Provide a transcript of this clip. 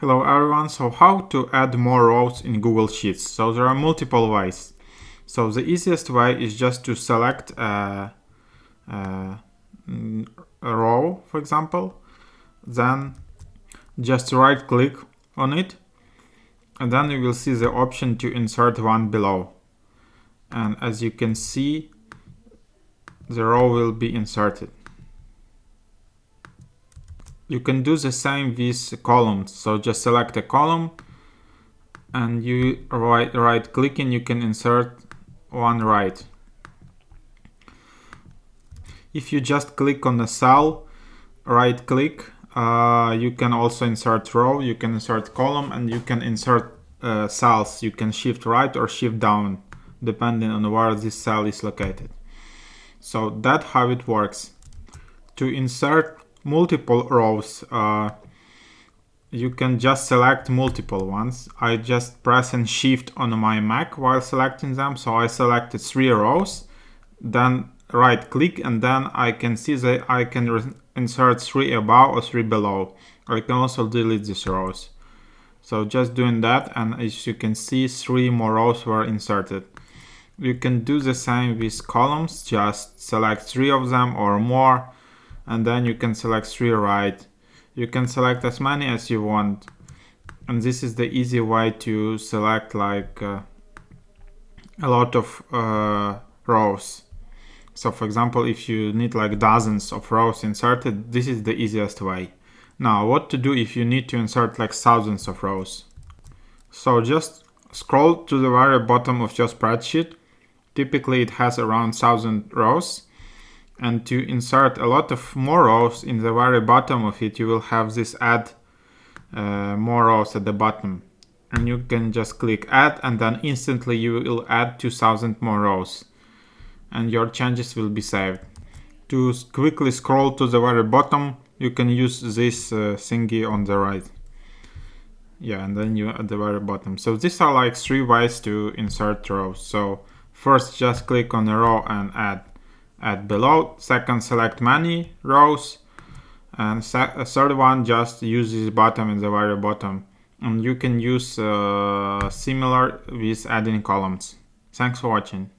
Hello everyone, so how to add more rows in Google Sheets? So there are multiple ways. So the easiest way is just to select a row, for example, then just right click on it, and then you will see the option to insert one below. And as you can see, the row will be inserted. You can do the same with columns, so just select a column and you right click and you can insert one right. If you just click on the cell, right click, you can also insert row, you can insert column, and you can insert cells. You can shift right or shift down depending on where this cell is located. So that's how it works. To insert multiple rows, you can just select multiple ones. I just press and shift on my Mac while selecting them. So I selected 3 rows, then right click, and then I can see that I can insert 3 above or 3 below. I can also delete these rows. So just doing that, and as you can see, 3 more rows were inserted. You can do the same with columns, just select 3 of them or more, and then you can select 3 right. You can select as many as you want, and this is the easy way to select like a lot of rows. So for example, if you need like dozens of rows inserted, this is the easiest way. Now what to do if you need to insert like thousands of rows? So just scroll to the very bottom of your spreadsheet. Typically it has around 1000 rows. And to insert a lot of more rows, in the very bottom of it, you will have this add more rows at the bottom. And you can just click add, and then instantly you will add 2000 more rows. And your changes will be saved. To quickly scroll to the very bottom, you can use this thingy on the right. Yeah, and then you at the very bottom. So these are like 3 ways to insert rows. So first, just click on a row and add below. Second, select many rows, and third one, just use this button in the very bottom. And you can use similar with adding columns. Thanks for watching.